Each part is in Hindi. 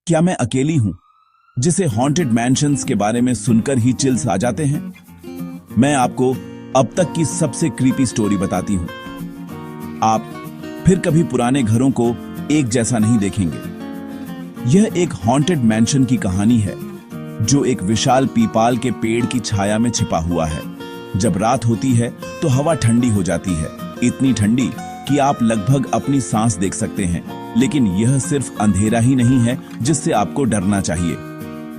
क्या मैं अकेली हूं जिसे हॉन्टेड मैंशंस के बारे में सुनकर ही चिल्स आ जाते हैं? मैं आपको अब तक की सबसे क्रीपी स्टोरी बताती हूं। आप फिर कभी पुराने घरों को एक जैसा नहीं देखेंगे। यह एक हॉन्टेड मैंशन की कहानी है जो एक विशाल पीपाल के पेड़ की छाया में छिपा हुआ है। जब रात होती है तो हवा ठंडी हो जाती है, इतनी ठंडी कि आप लगभग अपनी सांस देख सकते हैं। लेकिन यह सिर्फ अंधेरा ही नहीं है जिससे आपको डरना चाहिए।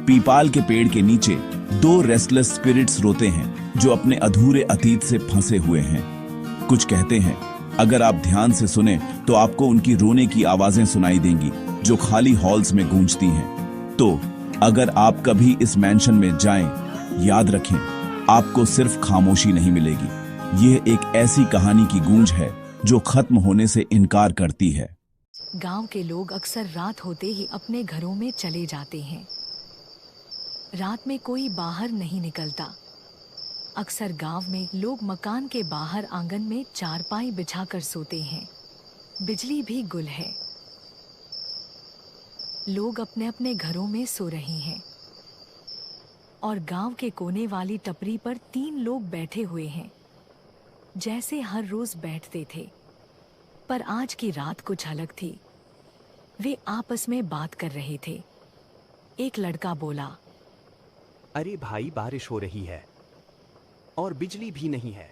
पीपाल के पेड़ के नीचे दो रेस्टलेस स्पिरिट्स रोते हैं जो अपने अधूरे अतीत से फंसे हुए हैं। कुछ कहते हैं अगर आप ध्यान से सुने तो आपको उनकी रोने की आवाजें सुनाई देंगी जो खाली हॉल्स में गूंजती हैं। तो अगर आप कभी इस मैंशन में जाएं, याद रखें आपको सिर्फ खामोशी नहीं मिलेगी। यह एक ऐसी कहानी की गूंज है जो खत्म होने से इनकार करती है। गांव के लोग अक्सर रात होते ही अपने घरों में चले जाते हैं। रात में कोई बाहर नहीं निकलता। अक्सर गांव में लोग मकान के बाहर आंगन में चारपाई बिछाकर सोते हैं। बिजली भी गुल है। लोग अपने अपने घरों में सो रहे हैं और गांव के कोने वाली टपरी पर 3 लोग बैठे हुए हैं, जैसे हर रोज बैठते थे। पर आज की रात कुछ अलग थी। वे आपस में बात कर रहे थे। एक लड़का बोला, अरे भाई, बारिश हो रही है और बिजली भी नहीं है।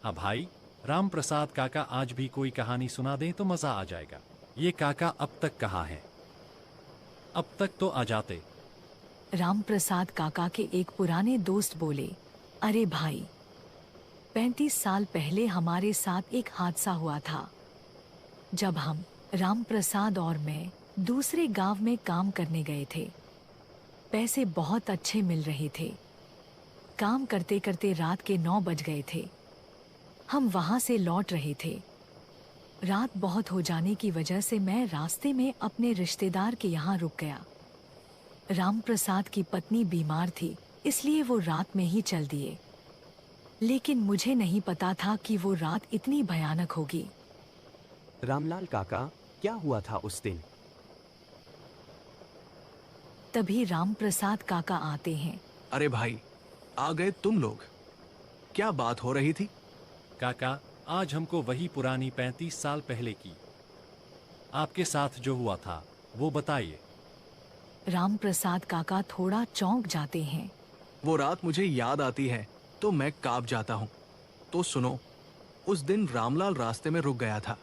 हाँ भाई, राम प्रसाद काका आज भी कोई कहानी सुना दें तो मजा आ जाएगा। ये काका अब तक कहाँ हैं? अब तक तो आ जाते। राम प्रसाद काका के एक पुराने दोस्त बोले, अरे भाई, 35 साल पहले हमारे साथ एक हादसा हुआ था। जब हम राम प्रसाद और मैं दूसरे गांव में काम करने गए थे। पैसे बहुत अच्छे मिल रहे थे। काम करते करते रात के 9 बज गए थे। हम वहां से लौट रहे थे। रात बहुत हो जाने की वजह से मैं रास्ते में अपने रिश्तेदार के यहाँ रुक गया। राम प्रसाद की पत्नी बीमार थी, इसलिए वो रात में ही चल दिए। लेकिन मुझे नहीं पता था कि वो रात इतनी भयानक होगी। रामलाल काका, क्या हुआ था उस दिन? तभी राम प्रसाद काका आते हैं। अरे भाई, आ गए तुम लोग। क्या बात हो रही थी? काका, आज हमको वही पुरानी 35 साल पहले की आपके साथ जो हुआ था वो बताइए। राम प्रसाद काका थोड़ा चौंक जाते हैं। वो रात मुझे याद आती है तो मैं कांप जाता हूँ। तो सुनो, उस दिन रामलाल रास्ते में रुक गया था,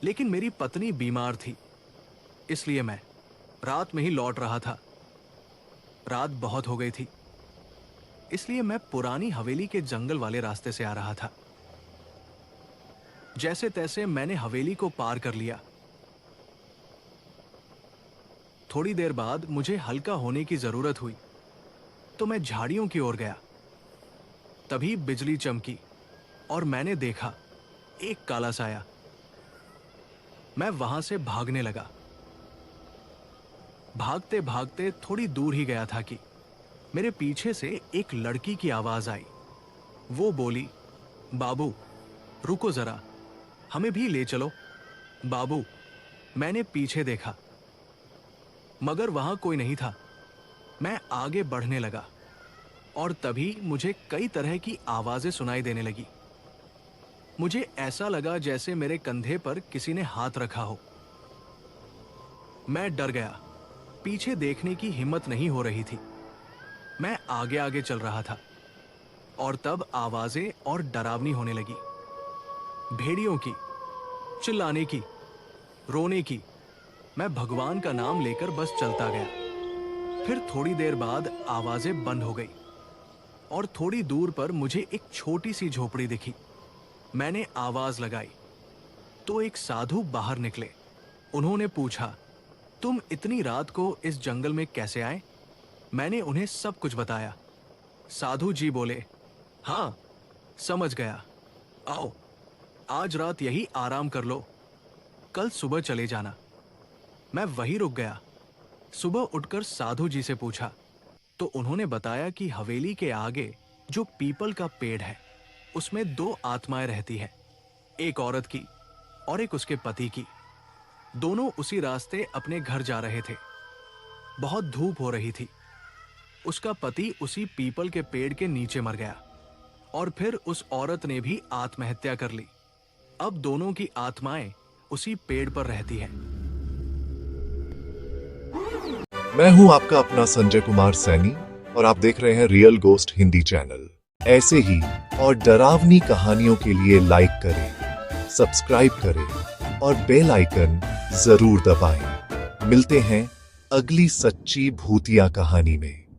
लेकिन मेरी पत्नी बीमार थी, इसलिए मैं रात में ही लौट रहा था। रात बहुत हो गई थी, इसलिए मैं पुरानी हवेली के जंगल वाले रास्ते से आ रहा था। जैसे तैसे मैंने हवेली को पार कर लिया। थोड़ी देर बाद मुझे हल्का होने की जरूरत हुई तो मैं झाड़ियों की ओर गया। तभी बिजली चमकी और मैंने देखा एक काला साया। मैं वहां से भागने लगा। भागते भागते थोड़ी दूर ही गया था कि मेरे पीछे से एक लड़की की आवाज आई। वो बोली, बाबू रुको जरा, हमें भी ले चलो। बाबू, मैंने पीछे देखा मगर वहां कोई नहीं था। मैं आगे बढ़ने लगा और तभी मुझे कई तरह की आवाजें सुनाई देने लगी। मुझे ऐसा लगा जैसे मेरे कंधे पर किसी ने हाथ रखा हो। मैं डर गया। पीछे देखने की हिम्मत नहीं हो रही थी। मैं आगे आगे चल रहा था और तब आवाजें और डरावनी होने लगी। भेड़ियों की, चिल्लाने की, रोने की। मैं भगवान का नाम लेकर बस चलता गया। फिर थोड़ी देर बाद आवाजें बंद हो गई और थोड़ी दूर पर मुझे एक छोटी सी झोपड़ी दिखी। मैंने आवाज लगाई तो एक साधु बाहर निकले। उन्होंने पूछा, तुम इतनी रात को इस जंगल में कैसे आए? मैंने उन्हें सब कुछ बताया। साधु जी बोले, हाँ समझ गया, आओ आज रात यही आराम कर लो, कल सुबह चले जाना। मैं वहीं रुक गया। सुबह उठकर साधु जी से पूछा तो उन्होंने बताया कि हवेली के आगे जो पीपल का पेड़ है उसमें 2 आत्माएं रहती है, एक औरत की और एक उसके पति की। दोनों उसी रास्ते अपने घर जा रहे थे। बहुत धूप हो रही थी। उसका पति उसी पीपल के पेड़ के नीचे मर गया और फिर उस औरत ने भी आत्महत्या कर ली। अब दोनों की आत्माएं उसी पेड़ पर रहती हैं। मैं हूं आपका अपना संजय कुमार सैनी और आप देख रहे हैं रियल गोस्ट हिंदी चैनल। ऐसे ही और डरावनी कहानियों के लिए लाइक करें, सब्सक्राइब करें और बेल आइकन जरूर दबाएं। मिलते हैं अगली सच्ची भूतिया कहानी में।